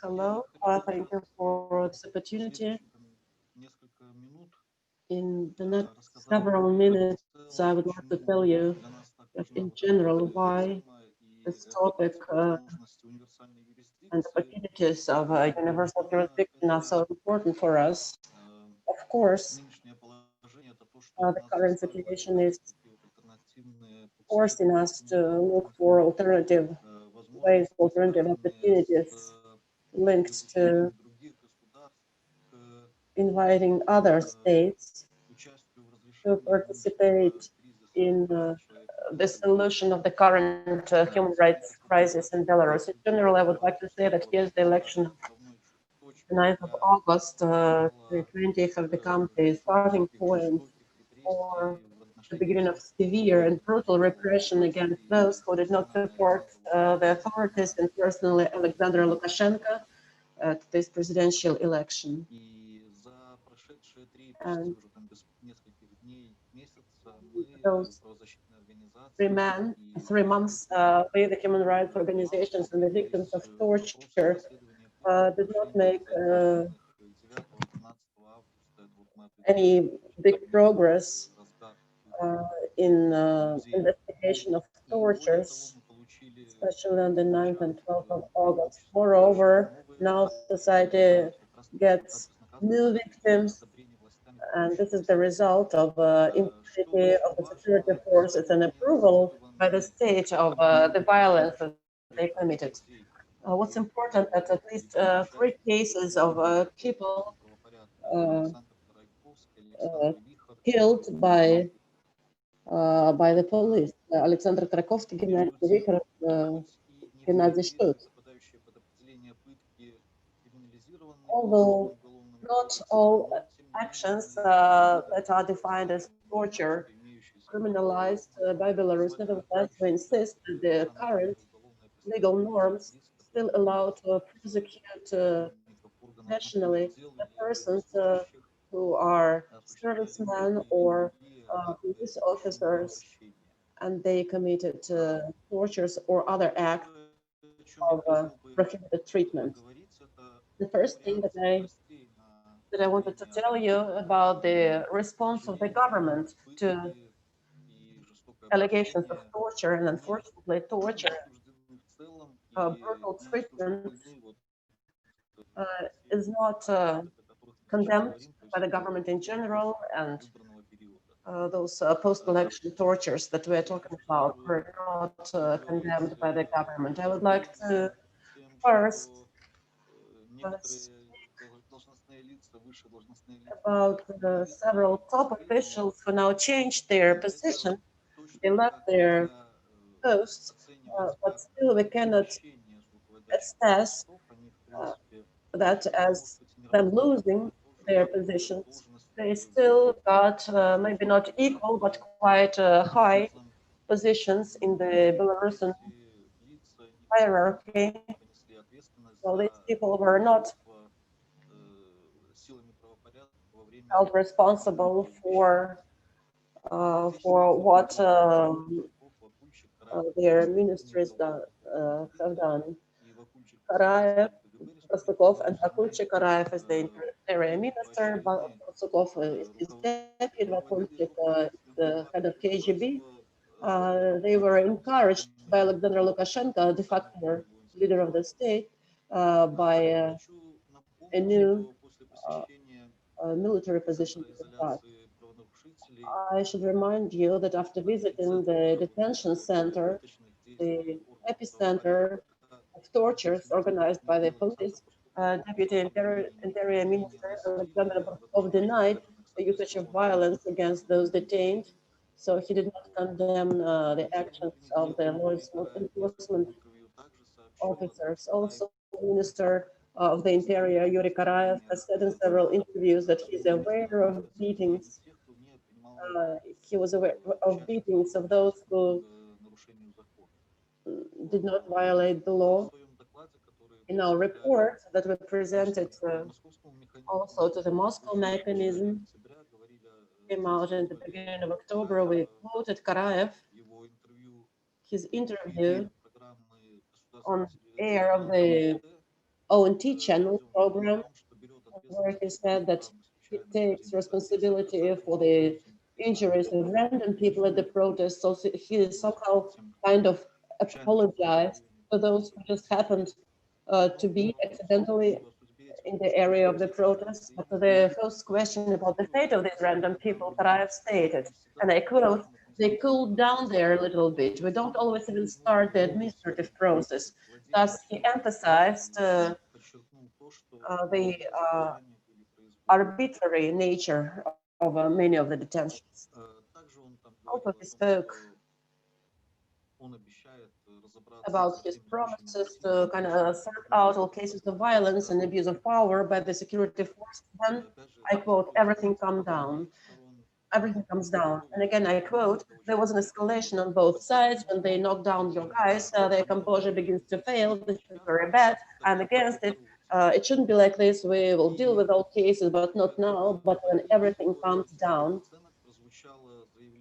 Hello, thank you for this opportunity. In the next several minutes, I would like to tell you that in general why this topic and opportunities of universal jurisdiction are so important for us. Of course, the current situation is forcing us to look for alternative ways, alternative opportunities linked to inviting other states to participate in the solution of the current human rights crisis in Belarus. In general, I would like to say that here's the election of the 9th of August, the 20th have become the starting point for the beginning of severe and brutal repression against those who did not support the authorities and personally Alexander Lukashenko at this presidential election. And those 3 men, 3 months, we, the human rights organizations and the victims of torture, did not make any big progress uh, in investigation of tortures, especially on the 9th and 12th of August. Moreover, now society gets new victims, and this is the result of impunity of the security forces and approval by the state of the violence that they committed. What's important that at least 3 cases of people uh, killed by the police. Alexander Krakovsky, Gennady Vikharov, Gennady Shtut. Although not all actions that are defined as torture criminalized by Belarus, nevertheless, we insist that the current legal norms still allow to prosecute nationally the persons who are servicemen or police officers and they committed tortures or other acts of prohibited treatment. The first thing that I wanted to tell you about the response of the government to allegations of torture and unfortunately torture, brutal treatment is not condemned by the government in general, and those post-election tortures that we're talking about were not condemned by the government. I would like to first about several top officials who now changed their position. They left their posts, but still we cannot assess that as them losing their positions. They still got maybe not equal, but quite high positions in the Belarusian hierarchy. So these people were not held responsible for what their ministries have done. Karayev, Barsukov, and Bakulchik. Karayev is the area minister. Barsukov is his deputy. Bakulchik is the head of KGB. They were encouraged by Alexander Lukashenko, de facto leader of the state, by a new military position to the start. I should remind you that after visiting the detention center, the epicenter of tortures organized by the police, Deputy Interior Minister Alexander Barkov denied the usage of violence against those detained. So he did not condemn the actions of the law enforcement officers. Also, Minister of the Interior Yuri Karayev has said in several interviews that he's aware of beatings. He was aware of beatings of those who did not violate the law. In our report that we presented also to the Moscow mechanism, came out in the beginning of October, we quoted Karayev, his interview on air of the ONT channel program, where he said that he takes responsibility for the injuries of random people at the protest. So he somehow kind of apologized to those who just happened to be accidentally in the area of the protest. But the first question about the fate of these random people that I have stated, and I quote, they cooled down there a little bit. We don't always even start the administrative process. Thus, he emphasized the arbitrary nature of many of the detentions. Also, he spoke about his promises to kind of sort out all cases of violence and abuse of power by the security forces. Then, I quote, everything calmed down. Everything comes down. And again, I quote, there was an escalation on both sides. When they knock down your guys, their composure begins to fail. This is very bad. I'm against it. It shouldn't be like this. We will deal with all cases, but not now. But when everything calms down,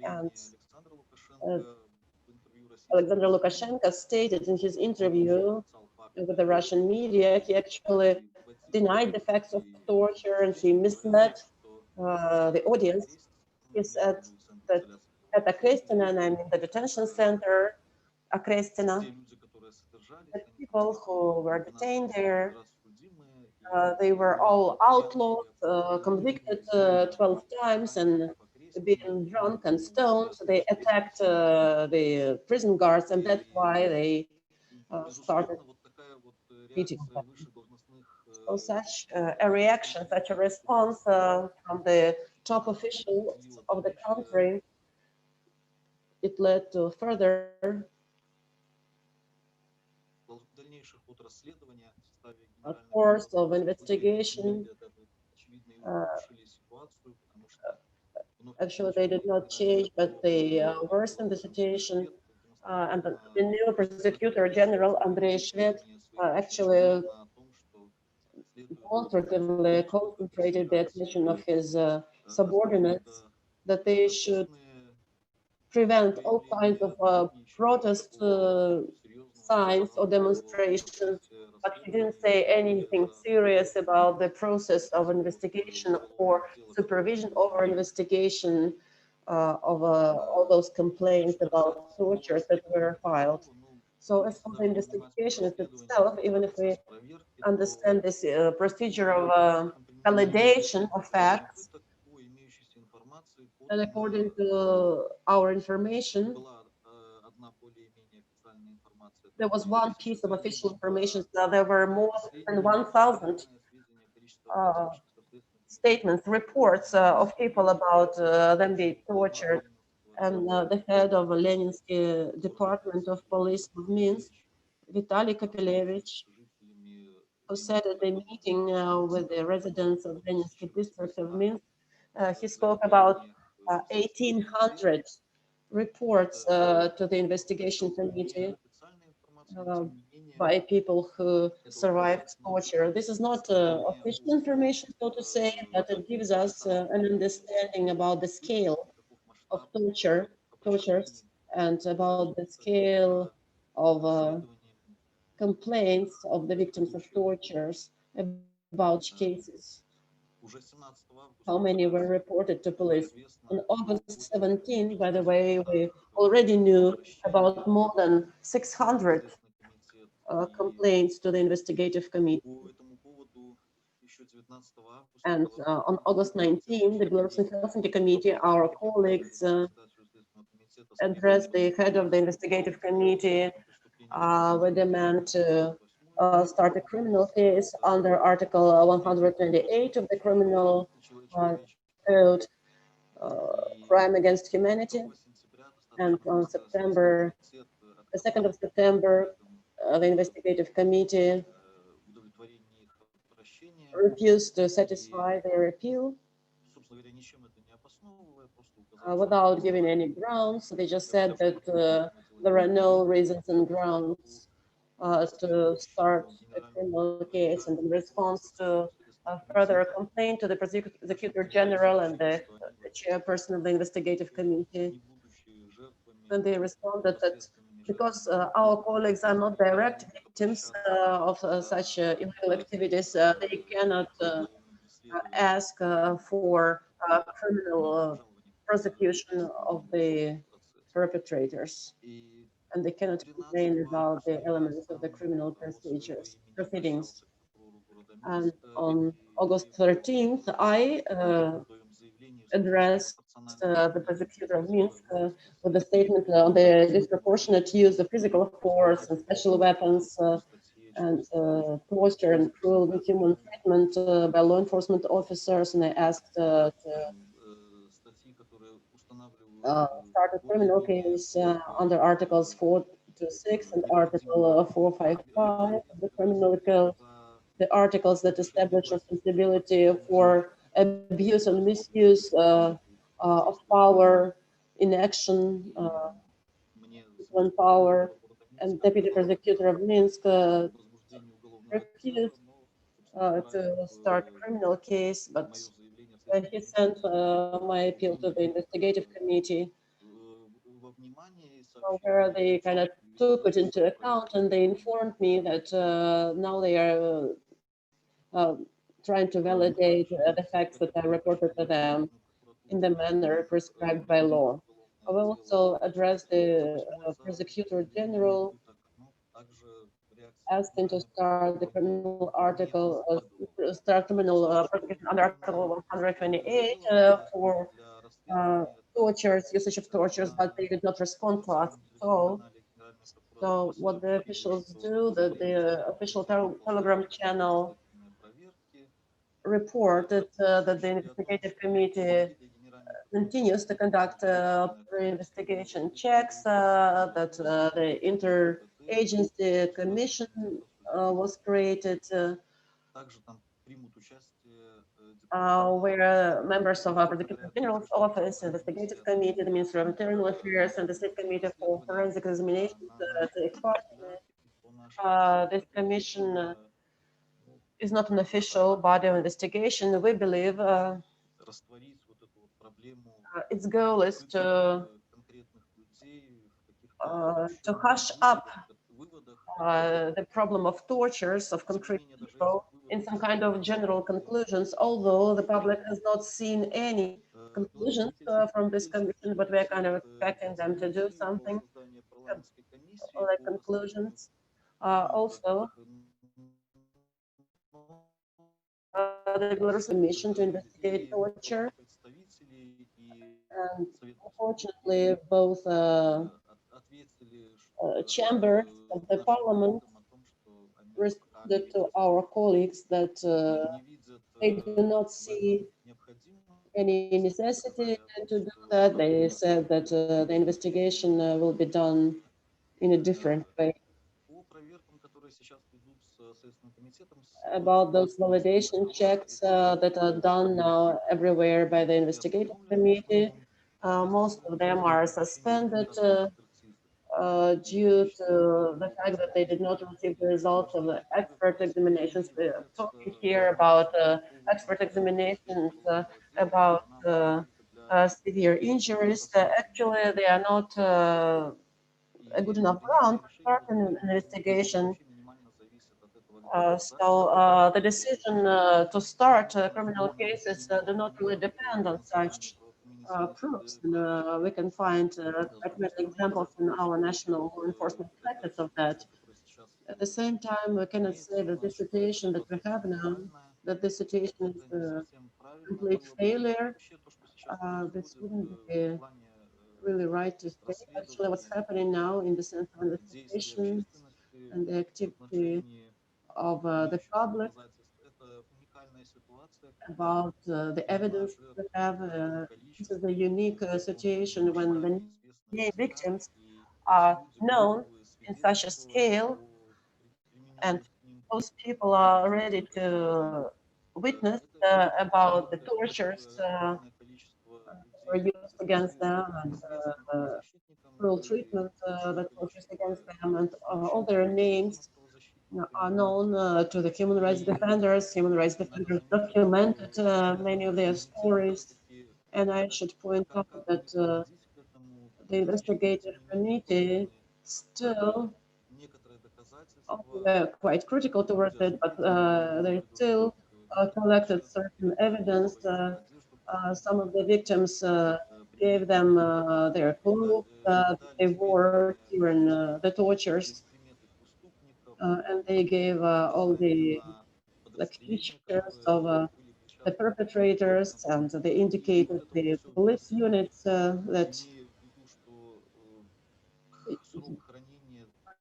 and uh, Alexander Lukashenko stated in his interview with the Russian media, he actually denied the facts of torture and he misled the audience. He said that at Akrestina, and I mean the detention center, Akrestina, the people who were detained there, they were all outlaws, convicted 12 times and being drunk and stoned. So they attacked the prison guards, and that's why they started beating them. So such a reaction, such a response from the top officials of the country, it led to further course of investigation. Uh, Actually, they did not change, but they worsened the situation. And the new prosecutor general, Andrei Shved, actually demonstratively concentrated the attention of his subordinates that they should prevent all kinds of protest signs or demonstrations, but he didn't say anything serious about the process of investigation or supervision over investigation of all those complaints about tortures that were filed. So as for the investigation itself, even if we understand this procedure of validation of facts, and according to our information, there was one piece of official information that there were more than 1,000 uh, statements, reports of people about them being tortured. And the head of the Leninsky Department of Police of Minsk, Vitaly Kapelevich, who said at a meeting with the residents of Leninsky district of Minsk, he spoke about 1,800 reports to the investigation committee uh, by people who survived torture. This is not official information, so to say, but it gives us an understanding about the scale of tortures, and about the scale of complaints of the victims of tortures about cases. How many were reported to police? On August 17, by the way, we already knew about more than 600 complaints to the investigative committee. And on August 19, the Belarus and Helsinki committee, our colleagues addressed the head of the investigative committee with demand to start a criminal case under Article 128 of the Criminal Code, crime against humanity. And on September, the 2nd of September, the investigative committee refused to satisfy their appeal without giving any grounds. They just said that there are no reasons and grounds to start a criminal case. And in response to a further complaint to the prosecutor general and the chairperson of the investigative committee, then they responded that because our colleagues are not direct victims of such illegal activities, they cannot ask for criminal prosecution of the perpetrators, and they cannot complain about the elements of the criminal proceedings. And on August 13th, I addressed the prosecutor of Minsk with a statement on the disproportionate use of physical force and special weapons and torture and cruel inhuman treatment by law enforcement officers, and I asked to start a criminal case under Articles 426 and Article 455 of the Criminal Code, the articles that establish responsibility for abuse and misuse of power, inaction, on power, and deputy prosecutor of Minsk refused to start a criminal case, but he sent my appeal to the investigative committee, where they kind of took it into account, and they informed me that now they are trying to validate the facts that I reported to them in the manner prescribed by law. I will also address the prosecutor general, asking to start the criminal article, start criminal prosecution under Article 128 for tortures, usage of tortures, but they did not respond to us at all. So what the officials do, the official Telegram channel reported that the investigative committee continues to conduct pre-investigation checks, that the interagency commission was created, where members of our Prosecutor General's Office, Investigative Committee, the Ministry of Internal Affairs, and the State Committee for Forensic Examinations take part in it. This commission is not an official body of investigation. We believe its goal is to hush up the problem of tortures of concrete people in some kind of general conclusions, although the public has not seen any conclusions from this commission, but we are kind of expecting them to do something like conclusions. Also, the Belarus commission to investigate torture, and unfortunately, both chambers of the parliament responded to our colleagues that they do not see any necessity to do that. They said that the investigation will be done in a different way. About those validation checks that are done now everywhere by the investigative committee, most of them are suspended due to the fact that they did not receive the results of the expert examinations. We're talking here about expert examinations about severe injuries. Actually, they are not a good enough ground to start an investigation. So the decision to start criminal cases do not really depend on such proofs. And, we can find quite many examples in our national law enforcement practice of that. At the same time, we cannot say that the situation that we have now, that the situation is a complete failure. This wouldn't be really right to say. Actually, what's happening now in the sense of investigations and the activity of the public about the evidence we have. This is a unique situation when the named victims are known in such a scale, and those people are ready to witness about the tortures that were used against them, and cruel treatment that was used against them, and all their names are known to the human rights defenders. Human rights defenders documented many of their stories. And I should point out that the investigative committee still were quite critical towards it, but they still collected certain evidence. Some of the victims gave them their clothes they wore during the tortures, and they gave all the like pictures of the perpetrators, and they indicated the police units that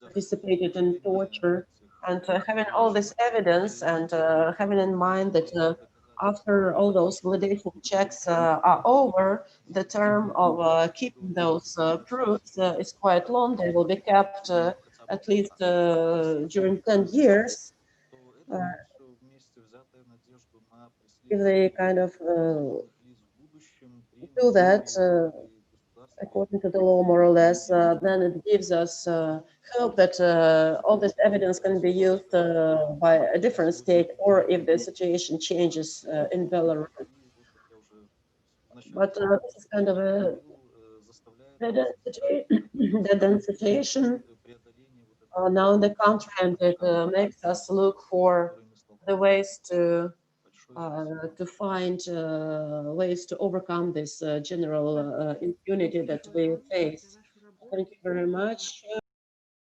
participated in torture. And having all this evidence and having in mind that after all those validation checks are over, the term of keeping those proofs is quite long. They will be kept at least during 10 years. Uh, if they kind of do that according to the law, more or less, then it gives us hope that all this evidence can be used by a different state, or if the situation changes in Belarus. But this is kind of a dead end situation now in the country, and it makes us look for the ways to find ways to overcome this general impunity that we face. Thank you very much.